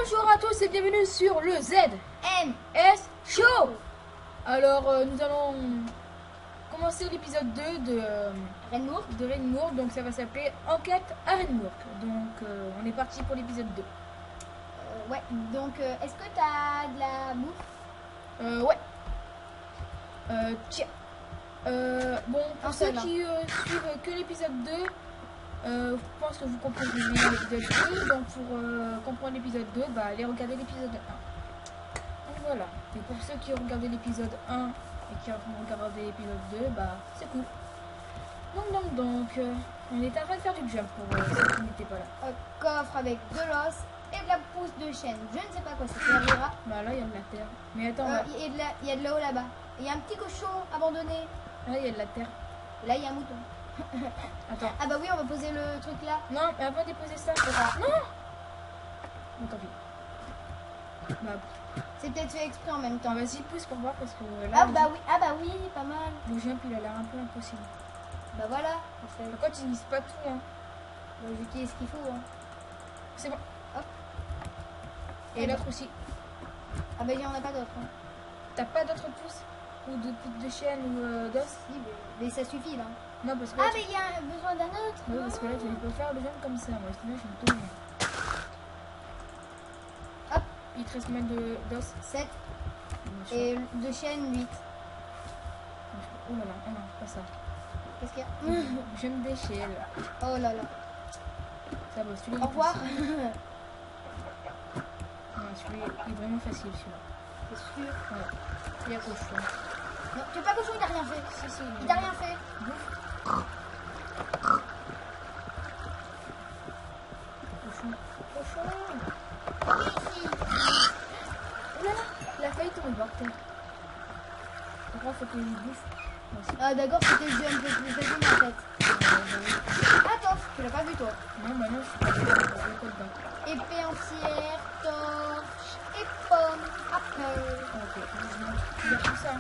Bonjour à tous et bienvenue sur le ZMS Show. Alors nous allons commencer l'épisode 2 de Renmour, donc ça va s'appeler Enquête à Renmour. Donc on est parti pour l'épisode 2. Ouais, donc est-ce que t'as de la bouffe? Ouais. Tiens. Bon, pour ceux seul, qui suivent que l'épisode 2, je pense que vous comprenez bien l'épisode 2. Donc pour comprendre l'épisode 2, bah allez regarder l'épisode 1. Donc voilà. Et pour ceux qui ont regardé l'épisode 1 et qui ont regardé l'épisode 2, bah c'est cool. Donc on est en train de faire du jump pour ceux qui n'étaient pas là. Un coffre avec de l'os et de la pousse de chêne. Je ne sais pas quoi ça servira. Bah là il y a de la terre. Mais attends, Il y a de l'eau là-bas. Il y a un petit cochon abandonné. là il y a de la terre. Là il y a un mouton. Attends. Ah bah oui, on va poser le truc là. Non, mais avant de déposer ça, non. Bon, tant pis. Bah, C'est peut-être fait exprès en même temps. vas-y, pousse pour voir parce que là, Ah bah oui, pas mal. le jump il a l'air un peu impossible. Bah voilà. Par contre, il vise pas tout, hein. Bah, j'utilise ce qu'il faut. Hein. C'est bon. Hop. Et l'autre aussi. Ah bah il n'y en a pas d'autres. Hein. T'as pas d'autres pousses ou de poutres de chêne ou d'os? Si, mais ça suffit là. Non, parce que Ah là, mais il y a besoin d'un autre. ouais, parce que là, tu peux faire le jump comme ça. Moi, sinon, je me tourne. Hop. Il te reste combien d'os? 7 Et... et de chêne 8. Oh là là, oh non, pas ça. Qu'est-ce qu'il y a? Je me déchire. Oh là là. Ça va, celui-là. Au revoir. Non, celui-là, il est vraiment facile, celui-là. C'est sûr. Ouais. Il y a cochon. Non, tu es pas cochon, il t'a rien fait. Si, si. Il t'a rien fait. Cochon. Cochon. Ici. Oh là là, il a failli tomber par terre. Par contre, faut qu'il bouffe. Moi aussi. Ah d'accord, c'était le jeu un peu plus facile en fait. Attends, tu l'as pas vu toi. Non, bah non, je suis pas sûr. Je vais pas dedans. Épée entière, torche et pomme. Apple. Ok, il y a tout ça.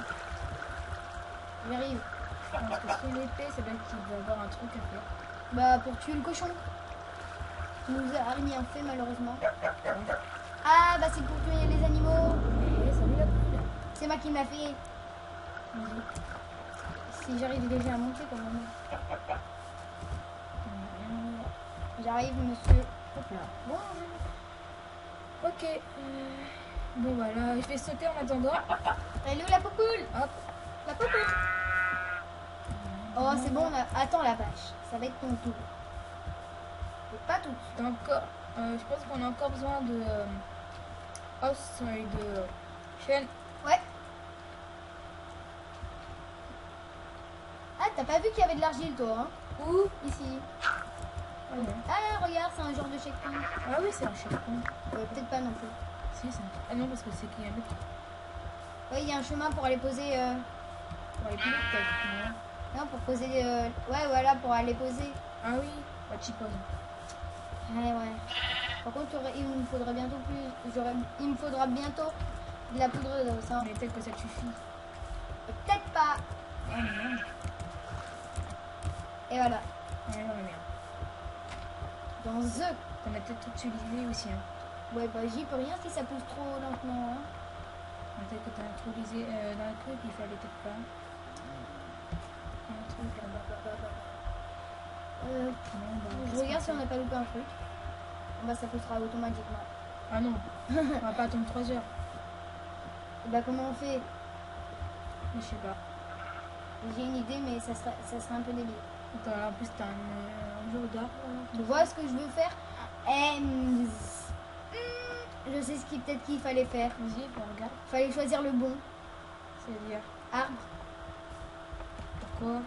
J'arrive. Parce que sur l'épée, ça veut dire qu'il doit avoir un truc à faire. Bah pour tuer le cochon. Il nous a rien fait malheureusement. Ah bah c'est pour tuer les animaux. Et ça lui l'a pris là. C'est moi qui m'a fait. Vas-y. Si j'arrive déjà à monter quand même. J'arrive monsieur. Hop là. Bon. Ok. Bon, voilà, je vais sauter en attendant. Elle est où la popoule? Hop. La popoule. Oh c'est bon, attends la vache. Ça va être ton tour. C'est pas tout. T'as encore. Je pense qu'on a encore besoin de os et de chaîne. Ouais. Ah, t'as pas vu qu'il y avait de l'argile, toi, hein? Où? Ici. Ah non. Ah, regarde, c'est un genre de checkpoint. Ah oui, c'est un checkpoint. Peut-être pas non plus. Si, c'est un... Ah non, parce que c'est qu'il y a un autre. Ouais, il y a un chemin pour aller poser... Pour aller plus vite, peut-être. Non, pour poser... Ouais, voilà, pour aller poser. Ah oui, bah tu poses. Ouais, ouais. Par contre, il me faudra bientôt plus... Il me faudra bientôt de la poudre d'os, hein. Mais peut-être que ça te suffit. Peut-être pas. Ah non. Et voilà. Ouais, non, mais merde. Dans The. T'en as peut-être tout utilisé aussi. Hein. Ouais, bah j'y peux rien si ça pousse trop lentement, hein. Peut-être que t'as introduisé dans le truc, il fallait peut-être pas. Un truc là-bas. Non, bah, Je regarde si on n'a pas loupé un truc. Bah ça poussera automatiquement. Ah non, on va pas attendre 3 heures. Et bah comment on fait? Je sais pas. J'ai une idée mais ça serait un peu débile. Attends, en plus t'as un jour d'arbre. Tu vois ce que je veux faire? Je sais ce qui peut-être qu'il fallait faire. Vas-y, bah, regarde. Fallait choisir le bon C'est-à-dire, arbre. pourquoi?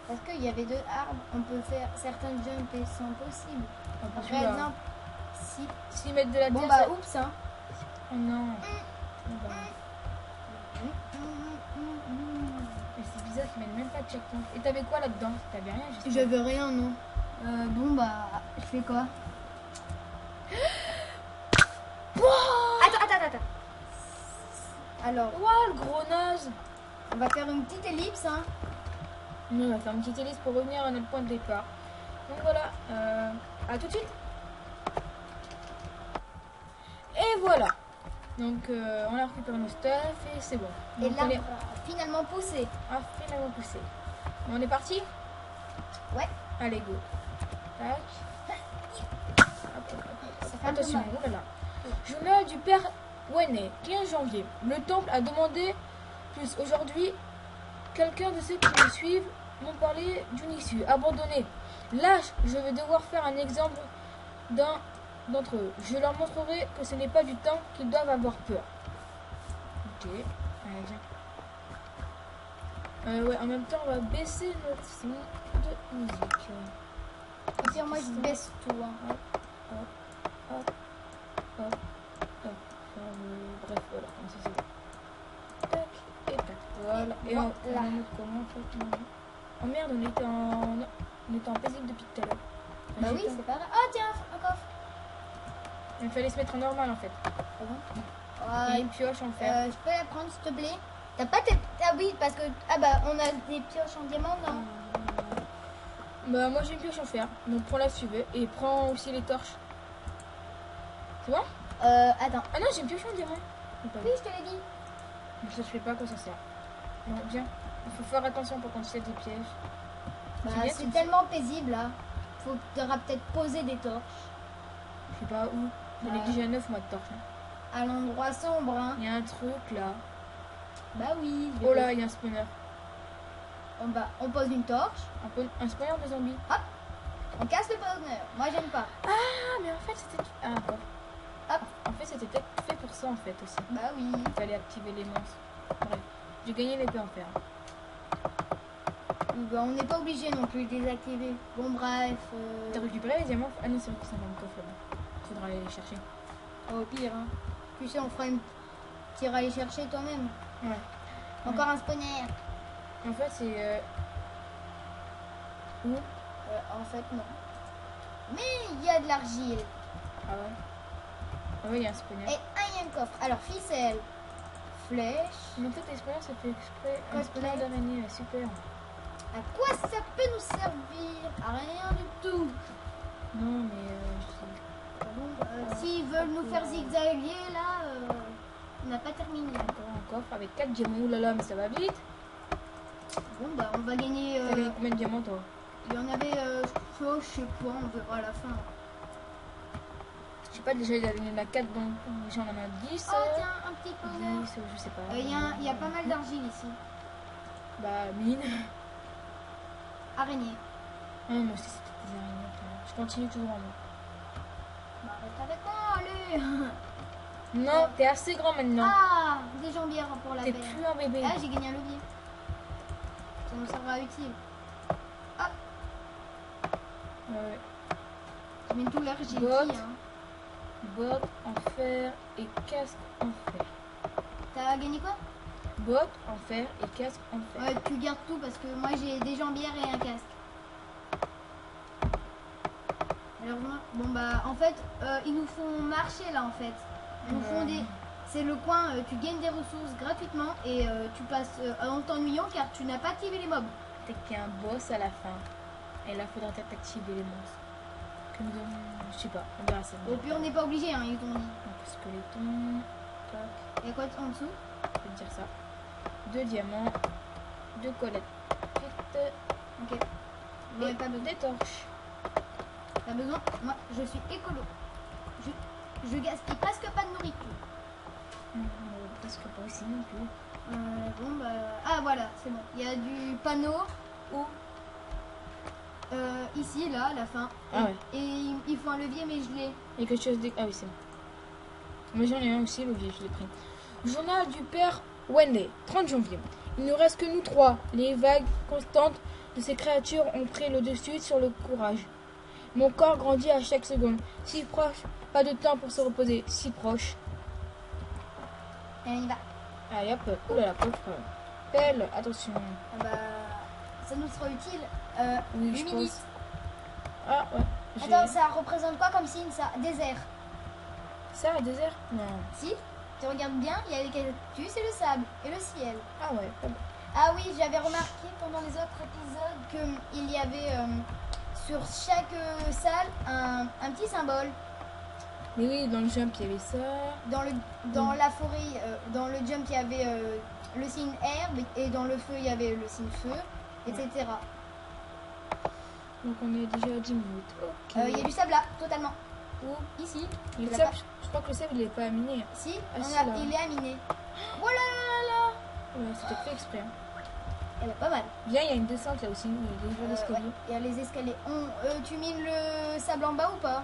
Parce qu'il y avait 2 arbres. On peut faire certains jumps et sont possibles. Ah, Par celui-là. exemple, si... S'ils mettent de la Bon terre, bah ça... oups hein. Oh non. Oh, bah. Et c'est bizarre qu'ils mettent même pas de checkpoint. Et t'avais quoi là-dedans? T'avais rien, juste. J'avais rien non. Bon bah je fais quoi? Attends. Alors, Ouah, le gros naze. on va faire une petite ellipse hein. On va faire une petite hélice pour revenir à notre point de départ. Donc voilà, à tout de suite. Et voilà. Donc on a récupéré nos stuff et c'est bon. Et Donc, là, on est finalement poussé. finalement poussé. On est parti? Ouais. Allez, go. Tac. Ça fait un peu Attention, mal. oh là là. Journal du père Wayne, 15 janvier. Le temple a demandé plus. Aujourd'hui, quelqu'un de ceux qui me suivent m'ont parlé d'une issue. Abandonnée. Lâche, je vais devoir faire un exemple d'entre eux. Je leur montrerai que ce n'est pas du temps qu'ils doivent avoir peur. Ok. Allez, viens. Ouais, en même temps, on va baisser notre son de musique. Au pire, moi, je baisse tout. Hein. Hop. Bref, voilà, comme ça c'est bon. Tac et tac. Voilà. Et Voilà. on en met comment en fait non. Oh merde, on était en paisible depuis tout à l'heure. Bah oui, c'est pas grave. Oh, tiens, un coffre. Il fallait se mettre en normal en fait. Ah bon? Il y a une pioche en fer. Je peux la prendre, s'il te plaît? T'as pas tes... Ah oui, parce que... Ah bah, on a des pioches en diamant, non? Bah moi j'ai une pioche en fer. Donc prends-la si tu veux. Et prends aussi les torches. C'est bon? Attends. Ah non, j'ai une pioche en diamant. Oui, je te l'ai dit. Mais ça je sais pas à quoi ça sert. Non, viens. Il faut faire attention pour qu'on tire des pièges. Bah, Tu viens, tu c'est me tellement paisible, là. Faudra peut-être poser des torches. Je sais pas où. J'en ai déjà 9 mois de torches. Hein. À l'endroit sombre, hein. Il y a un truc là. Bah oui. Oh là, il y a un spawner. On pose une torche. Un spawner de zombies. On casse le spawner. Moi, j'aime pas. Ah, mais en fait c'était... Ah, d'accord. Hop. En fait c'était peut-être fait pour ça en fait aussi. Bah oui. Il fallait activer les monstres. Bref. J'ai gagné l'épée en fer. Bah, on n'est pas obligé non plus de désactiver. Bon, bref. T'as récupéré les diamants? Ah non, c'est vrai que c'est dans le coffre là. Faudra aller les chercher. Au pire, hein. Tu sais, on fera une... Tu iras les chercher toi-même. Ouais. Encore un spawner. En fait c'est... Où? En fait, non. Mais il y a de l'argile. Ah ouais. Ah ouais, il y a un spawner. Et il y a un coffre. Alors, ficelle. Flèche. Mais en fait les spawners ça fait exprès. Un Côtelette. spawner d'araignée, là, super. À quoi ça peut nous servir? À rien du tout. Non mais... je sais. S'ils veulent nous faire zigzaguer, là, on n'a pas terminé. Encore un coffre avec 4 diamants. Ouh là là, mais ça va vite. Bon, bah, on va gagner... T'as gagné combien de diamants toi? il y en avait, je sais pas, on verra à la fin. Je sais pas, déjà il y en a 4 donc déjà on en a 10. Oh, tiens, un petit spawner. 10, je sais pas. Il y a pas mal d'argile ici. Bah, mine. Araignée. Ah, moi aussi c'était des araignées. Je continue toujours en bas. Bah, arrête avec moi, allez. Non, t'es assez grand maintenant. Ah, des jambières pour la T'es paix. plus un bébé. Ah, j'ai gagné un levier. Ça nous sera utile. Hop, Ouais. je mets tout l'argile Botte. ici. Hein. Bottes en fer et casque en fer. T'as gagné quoi? Bottes en fer et casque en fer. Ouais, tu gardes tout parce que moi j'ai des jambières et un casque. Alors moi, bon bah en fait, ils nous font marcher là en fait. Ils nous font des... C'est le coin, tu gagnes des ressources gratuitement et tu passes en t'ennuyant car tu n'as pas activé les mobs. Peut-être qu'il y a un boss à la fin. Et là, faudra peut-être activer les monstres. Comme dans... Je sais pas, on verra ça. Au pire, on n'est pas obligé, hein, ils t'ont dit. Donc, squeletton. Tac, Et quoi en dessous? je vais te dire ça. 2 diamants. 2 collettes. Ok. Et Ouais, pas besoin. des torches. T'as besoin? Moi, je suis écolo. Je gaspille presque pas de nourriture. Presque pas aussi non plus. Bon bah... Ah voilà, c'est bon. Il y a du panneau Où? ici, là, à la fin. Ah ouais. Et il faut un levier, mais je l'ai. Il y a quelque chose de... Ah oui, c'est bon. Moi j'en ai un aussi, le vieux, je l'ai pris. Journal du père Wendy, 30 janvier. Il ne reste que nous 3. Les vagues constantes de ces créatures ont pris le dessus sur le courage. Mon corps grandit à chaque seconde. Si proche, pas de temps pour se reposer. Si proche. Et on y va. Allez hop, oulala, coffre. Pelle, attention. Ah bah... Ça nous sera utile. Oui, une je minute. pense. Ah ouais. Attends, ça représente quoi comme signe, ça? Désert. Ça, un désert? Non. Si, tu regardes bien, il y a les cactus et le sable. Et le ciel. Ah ouais, pas bon. Ah oui, j'avais remarqué pendant les autres épisodes qu'il y avait sur chaque salle un petit symbole. Mais oui, dans le jump, il y avait ça. Dans la forêt, dans le jump, il y avait le signe herbe, et dans le feu, il y avait le signe feu, etc. Donc on est déjà à 10 minutes. Ok. Il y a du sable là, totalement. Où? Ici. Le Tu l'as sable, pas. je crois que le sable, il est pas aminé. Si, Ah, si, là. il est aminé. Oh là là là. Ouais, c'était fait exprès. Hein. Elle est pas mal. Bien, il y a une descente là aussi. Il y a déjà l'escalier. Ouais, il y a les escaliers. Tu mines le sable en bas ou pas?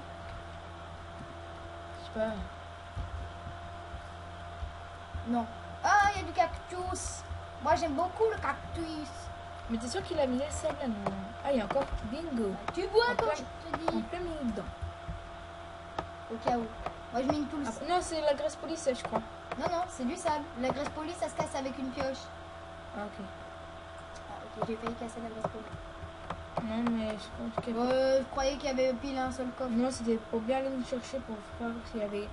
Je sais pas. Non. Ah, il y a du cactus. Moi, j'aime beaucoup le cactus. Mais t'es sûr qu'il a mis le sable là? Non. Ah, il y a encore bingo. Tu vois En quand plein- je te En dis. plein milieu dedans. Au cas où. Moi, je mine tout le Ah, sable. non, c'est la graisse police, je crois. Non, non, c'est du sable. La graisse polie, ça se casse avec une pioche. Ah, ok. Ah, ok, j'ai failli casser la graisse polie. Non, mais en tout cas. Je croyais qu'il y avait pile un seul coffre. Non, c'était pour bien aller nous chercher pour voir s'il y avait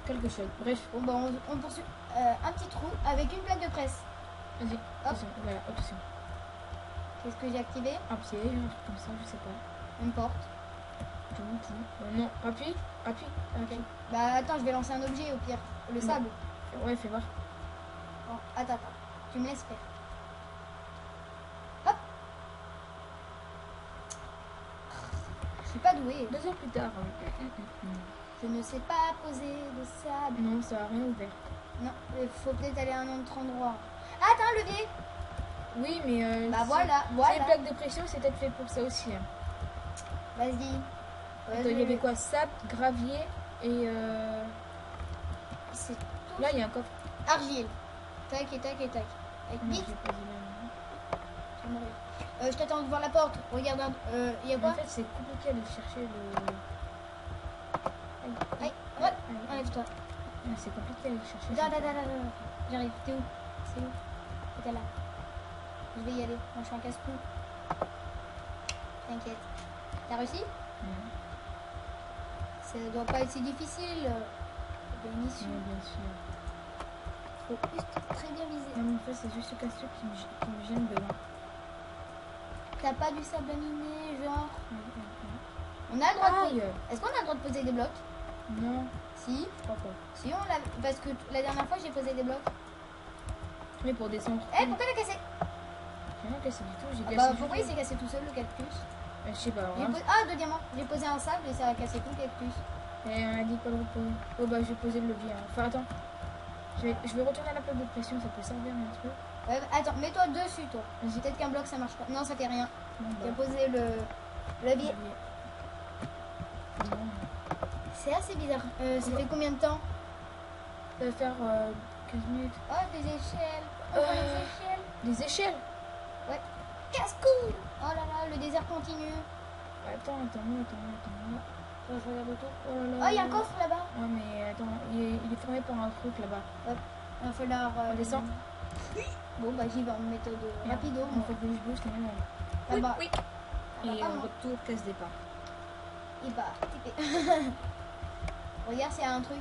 quelque chose. Bref, Bon, bah, on poursuit. Un petit trou avec une plaque de presse. vas-y. Attention, voilà, attention. Qu'est-ce que j'ai activé? Un piège, un truc comme ça, je sais pas. Une porte. Tout. Non, appuie. Ok. Bah, attends, je vais lancer un objet au pire. Le Bon. sable. Ouais, fais voir. Bon, attends. Tu me laisses faire. Hop. Je suis pas douée. 2 heures plus tard. Je ne sais pas poser de sable. Non, ça a rien ouvert. Non, il faut peut-être aller à un autre endroit. Ah, t'as un levier. Oui, mais. Bah si- voilà, si voilà. les plaques de pression, c'est peut-être fait pour ça aussi. Hein. Vas-y. Attends, il y avait quoi? Sable, gravier et. C'est tout. Là, il y a un coffre. Argile. Tac et tac et tac. Avec Non, vite. j'ai pas dit là. Tu vas mourir. Je t'attends devant la porte. Regarde, il y a Mais quoi? en fait, c'est compliqué de chercher le. Aïe, Aïe, ouais, aïe. enlève-toi. Ouais, c'est compliqué de chercher. Da. J'arrive. T'es où? C'est où? T'es là. Je vais y aller. Moi, je suis en casse-cou. T'inquiète. T'as réussi? Ouais. Ça doit pas être si difficile. Bien issue. Ouais, bien sûr. Faut juste très bien viser. Non, mais en fait, c'est juste le casse qui me gêne devant. T'as pas du sable aminé, genre? Ouais. On a le droit de Aïe. poser. Est-ce qu'on a le droit de poser des blocs? Non, Si. je crois pas. Si, on l'a. Parce que la dernière fois, j'ai posé des blocs. Mais pour descendre. Eh, pourquoi t'as cassé? J'ai rien cassé du tout, j'ai Ah cassé. bah, juste pourquoi il le- s'est cassé tout seul, le cactus? Je sais pas. J'ai Hein. Ah, 2 diamants. J'ai posé un sable et ça a cassé tout le cactus. Et on a dit pas de reposer. Oh bah, je vais poser le levier. Hein. Enfin, attends. Je vais retourner à la plaque de pression, ça peut servir un truc. Ouais, bah, attends, mets-toi dessus, toi. Vas-y. Peut-être qu'un bloc ça marche pas. Non, ça fait rien. Bon, J'ai bah, posé le levier. Bon. C'est assez bizarre. Ça fait combien de temps? Ça va faire 15 minutes. Oh, des échelles. On voit les échelles. Des échelles. Ouais. Casse-cou. Oh là là, le désert continue. Attends. Je regarde autour. Oh là Oh, là. il y a un coffre là-bas. Ouais, mais attends, il est fermé par un truc là-bas. Il va falloir. On descend. Bon, bah j'y vais en méthode rapido. Il faut que je bouge, sinon. Là-bas. Oui. Ah, Et pas on moi. retour casse départ. Il va tiper. Regarde s'il y a un truc.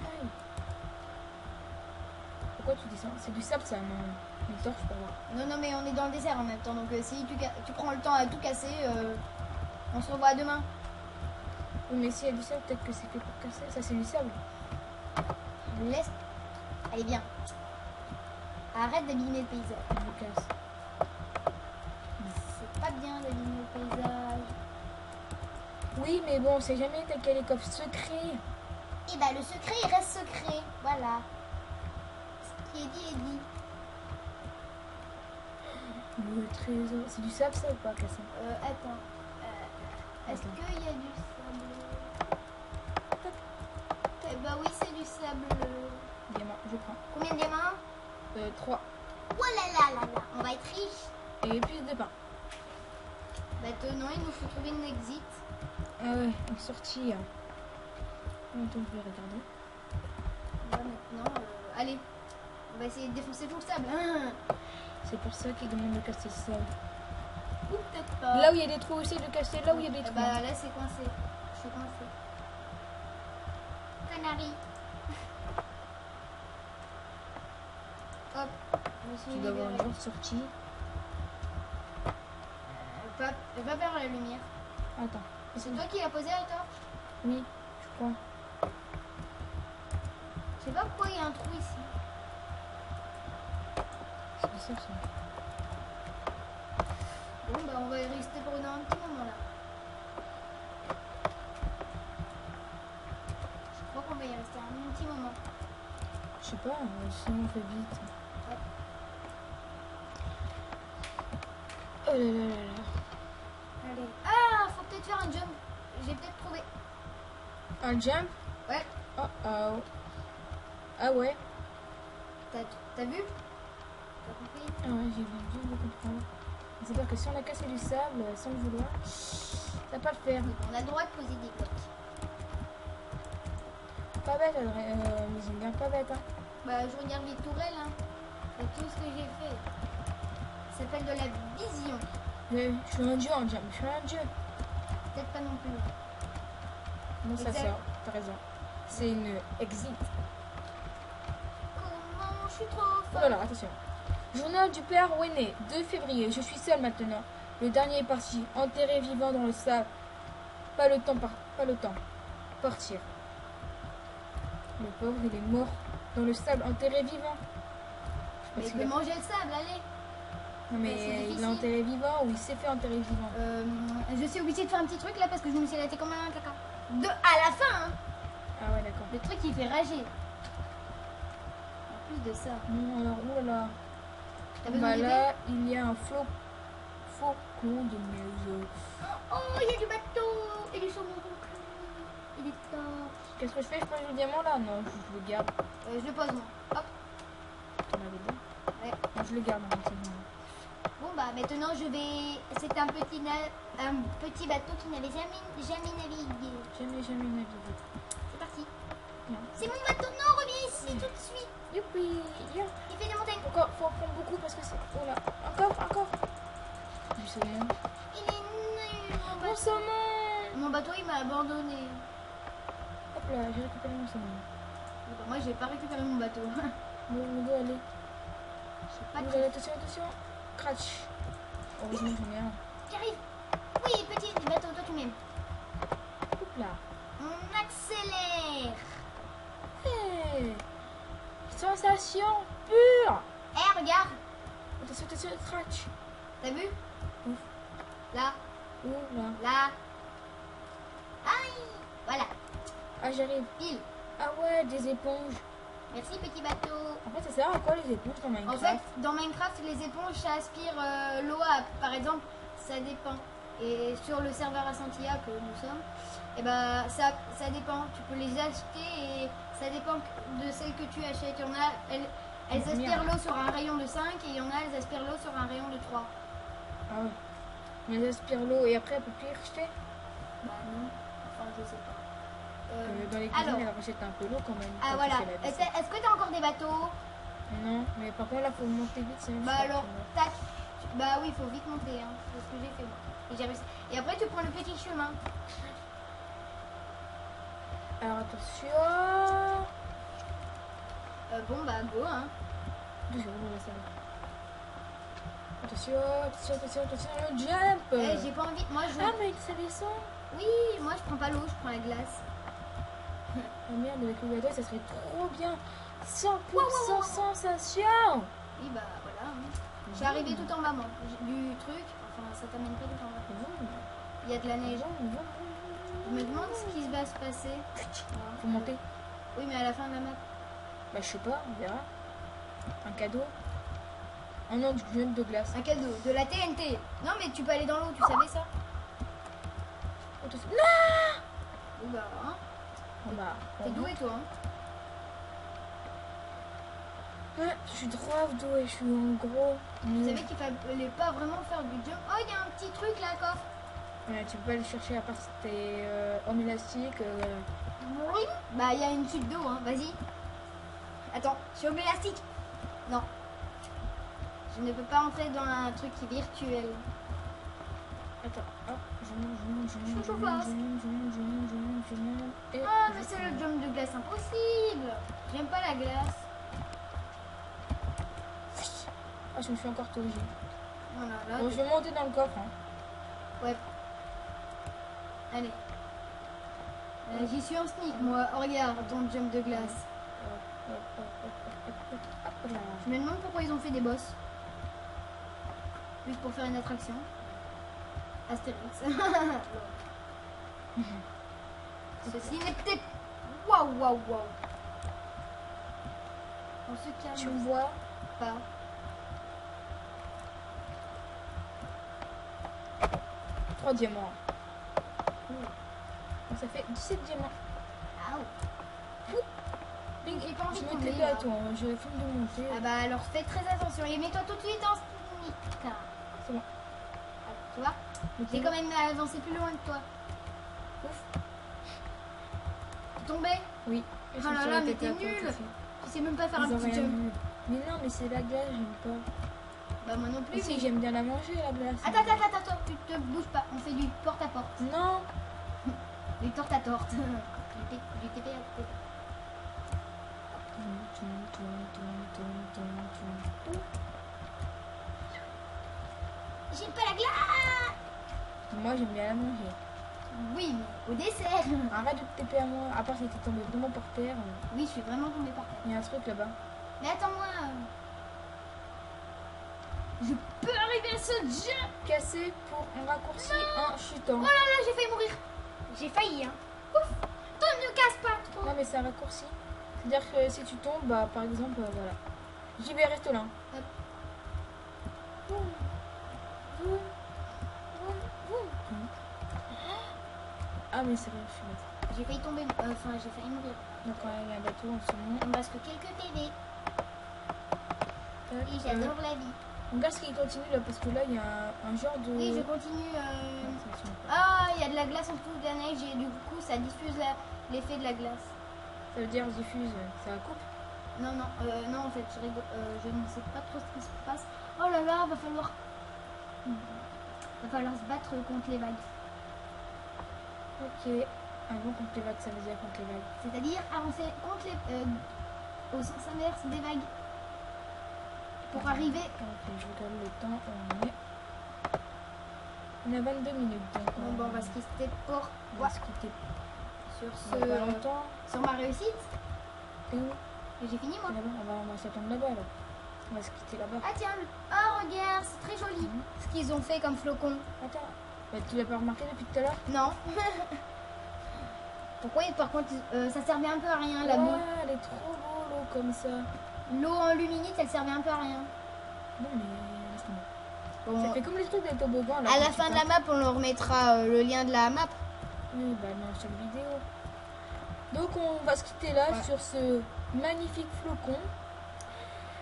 Pourquoi tu descends? C'est du sable, ça, non? Une torche pour voir. Non, mais on est dans le désert en même temps. Donc si tu prends le temps à tout casser, on se revoit demain. Oui, mais s'il y a du sable, peut-être que c'est fait pour casser. Ça, c'est du sable. Laisse. Allez, bien. Arrête d'abîmer le paysage. Je le casse. C'est pas bien d'abîmer le paysage. Oui, mais bon, on sait jamais, tel qu'il y a les coffres secrets. Et bah le secret, il reste secret. Voilà. Ce qui est dit est dit. Le trésor. C'est du sable, ça, ou pas, cassé? Attends. Est-ce Attends. qu'il y a du sable? Eh bah oui, c'est du sable. Diamant, je prends. Combien de diamants? 3. Oh là là, on va être riche. Et plus de pain. Maintenant, il nous faut trouver une exit. Ah ouais, une sortie. Attends, je vais regarder. Là, maintenant, allez. On va essayer de défoncer tout le sable. Hein. C'est pour ça qu'ils demandent de casser le sable. Ou peut-être pas. Là où il y a des trous, essaye de casser là où il y a des trous. Bah là, c'est coincé. Je suis coincé. Canari. Hop. Je me suis Tu dois avoir une libérée. grande sortie. Va vers la lumière. Attends. C'est toi qui l'as posé à la torche? Oui, je crois. sais pas pourquoi il y a un trou ici. C'est bizarre ça. Bon, bah on va y rester pendant un petit moment là. Je crois qu'on va y rester un petit moment. Je sais pas, sinon on fait vite. Ouais. Oh là là là là. Allez. Ah, faut peut-être faire un jump. J'ai peut-être trouvé. Un jump? Ouais. Oh oh. Ah ouais? T'as vu? T'as compris? Ah ouais, j'ai bien de comprendre. C'est-à-dire que si on a cassé du sable sans le vouloir, ça va pas le faire. On a le droit de poser des blocs. Pas bête, mais j'aime bien pas bête. Hein. Bah, je regarde les tourelles, hein. C'est tout ce que j'ai fait. Ça s'appelle de la vision. Je suis un dieu en jump, je suis un dieu. Peut-être pas non plus. Non, ça Exact. sort, t'as raison. C'est une exit. Comment je suis trop Oh folle. là là, attention. Journal du père Winnie, 2 février. Je suis seule maintenant. Le dernier est parti, enterré vivant dans le sable. Pas le temps. Partir. Le pauvre, il est mort dans le sable, enterré vivant. Mais Parce il qu'il peut a- manger le sable, allez. Non, mais c'est il difficile. est enterré vivant ou il s'est fait enterrer vivant. Je suis obligée de faire un petit truc là parce que je me suis arrêtée comme un caca. À la fin, hein. Ah ouais, d'accord. Le truc il fait rager. En plus de ça. Non, alors, oh là là. T'as besoin Bah d'aider? là, il y a un faucon de neige. Oh, il y a du bateau. Il est sur mon cul. Il est tort. Qu'est-ce que je fais? Je prends le diamant là? Non, je le garde. Je le pose moi. Hop. T'en avais bien? Ouais. Non, je le garde maintenant. Bon bah maintenant je vais. C'est un petit bateau qui n'avait jamais navigué. Jamais navigué. C'est parti. Non. C'est mon bateau. Non, reviens ici tout de suite. Youpi! Yeah. Il fait des montagnes. Encore, faut en prendre beaucoup parce que c'est. Oh là! Encore! Du saumon. Il est nul mon Mon bateau. saumon! Mon bateau il m'a abandonné. Hop là, j'ai récupéré mon saumon. Moi j'ai pas récupéré mon bateau. Bon, on doit aller. J'ai pas Vous de. allez, attention! Cratch! Heureusement, j'en ai un. J'arrive. Oui, petit bateau, toi tu m'aimes. Hop là! On accélère. Hey! Sensation pure! Eh, regarde. Attention, Cratch! T'as vu? Ouf. Là, Où là? là. Aïe. Voilà, Ah, j'arrive. pile. Ah ouais, des éponges. Merci petit bateau. En fait, ça sert à quoi les éponges dans Minecraft? En fait, dans Minecraft, les éponges, ça aspire l'eau, par exemple, ça dépend. Et sur le serveur Ascentia que nous sommes, et ben ça dépend. Tu peux les acheter et ça dépend de celles que tu achètes. Il y en a, elles aspirent l'eau sur un rayon de 5 et il y en a, elles aspirent l'eau sur un rayon de 3. Ah ouais. Mais elles aspirent l'eau et après, elle peut plus y rejeter. Bah non, enfin je sais pas. Dans les cuisines, alors. elle rejette un peu l'eau quand même. Ah quand voilà. tu fais la vaisselle. Est-ce que t'as encore des bateaux? Non, mais par contre, là, faut monter vite. Sinon, Bah je alors, sais tac. Bah oui, il faut vite monter, hein. C'est ce que j'ai fait moi. Et j'ai réussi. Et après, tu prends le petit chemin. pas. Alors, attention. Bon bah go, hein. 2 secondes, on va savoir. Attention, le jump. Eh, j'ai pas envie. Moi je. Ah, mais ça descend. Oui, moi je prends pas l'eau, je prends la glace. Ah merde, avec le bateau, ça serait trop bien. 100% sensation. Oui, bah voilà. Hein. Je suis arrivée tout en bas, moi. Du truc. Enfin, ça t'amène pas tout en bas. Il y a de la neige. Je me demande ce qui va se passer. Faut monter. Oui, mais à la fin de la map. Bah, je sais pas, on verra. Un cadeau. Un an du jump de glace. Un cadeau, de la TNT. Non, mais tu peux aller dans l'eau, tu savais ça? Attention. Bon bah, hein. Non bah, T'es doué toi, hein. Ouais, je suis grave douée, je suis en gros. Vous savez qu'il fallait pas vraiment faire du jump. Oh, il y a un petit truc là, coffre. Ouais, tu peux pas le chercher à part si t'es homme élastique. Oui. Bah, il y a une chute d'eau, hein. Vas-y. Attends, je suis au élastique. Non. Je ne peux pas entrer dans un truc qui est virtuel. Attends, hop, je monte. Et Ah, mais c'est le jump de glace impossible. J'aime pas la glace. Ah, je me suis encore touchée. Voilà, là. Bon, je vais monter dans le coffre. Hein. Ouais. Allez. J'y suis en sneak, moi. Oh, regarde ton jump de glace. Hop là. Je me demande pourquoi ils ont fait des boss. Juste pour faire une attraction. Astérix. Ceci n'était... Waouh, waouh, waouh. On se calme. Tu vois pas. 3 diamants. Donc ça fait 17 diamants. Ah, Bing, j'ai pas envie je de me tomber, tais là. pas toi, je finis de monter. ah bah alors fais très attention et mets-toi tout de suite en sneak. C'est bon. Ah, tu vois, j'ai quand même avancé plus loin que toi. Ouf. T'es tombé? Oui. Oh là là, mais t'es nul. Tu sais même pas faire un petit jump. Mais non, mais c'est la glace, j'aime pas. Bah moi non plus. Mais si, j'aime bien la manger, la glace. Attends, tu te bouges pas, on fait du porte à porte. Non. Du torte à torte. Du TP à TP. J'ai pas la glace. Moi, j'aime bien la manger. Oui, mais au dessert. Arrête de te taper à moi. À part si t'es tombé vraiment par terre. Oui, je suis vraiment tombée par terre. Il y a un truc là-bas. Mais attends-moi. Je peux arriver à ce jump. Cassé pour un raccourci en chutant. Oh là là, j'ai failli mourir. J'ai failli, hein. Ouf. Toi, ne casse pas trop. Non, mais c'est un raccourci. C'est-à-dire que si tu tombes, bah par exemple, voilà. J'y vais, reste là. Hop. Ah, mais c'est vrai, je suis bête. J'ai failli tomber, enfin j'ai failli mourir. Donc, il y a un bateau en ce moment. Il me reste que quelques PV. Oui, j'adore la vie. On regarde ce qui continue là, parce que là, il y a un genre de. Oui, je continue. Attention. Ah, il y a de la glace en dessous de la neige et du coup ça diffuse l'effet de la glace. Ça veut dire diffuse, ça coupe. Non, en fait, je ne sais pas trop ce qui se passe. Oh là là, va falloir se battre contre les vagues. Ok. Ah bon, contre les vagues, ça veut dire contre les vagues. C'est-à-dire avancer contre au sens inverse des vagues. Pour arriver. Ok, je regarde le temps, on a 22 minutes. Donc Bon, on va se quitter pour. on va se quitter. Sur Pas longtemps. sur ma réussite. T'es où? Et j'ai fini moi. Là-bas, on va s'attendre là-bas là. On va se quitter là-bas. Ah tiens, oh regarde, c'est très joli ce qu'ils ont fait comme flocon. Attends, bah, tu l'as pas remarqué depuis tout à l'heure? Non. Pourquoi par contre ça servait un peu à rien la boue. Elle est trop beau l'eau comme ça. L'eau en luminite elle servait un peu à rien. Non mais laisse tomber. Bon, Ça fait comme les trucs des toboggans là. à la quand fin tu de la map on leur mettra le lien de la map. Oui, bah dans chaque vidéo. Donc on va se quitter là sur ce magnifique flocon.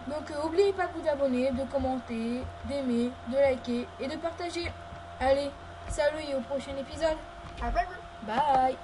Donc n'oubliez pas de vous abonner, de commenter, d'aimer, de liker et de partager. Allez, salut et au prochain épisode. Bye.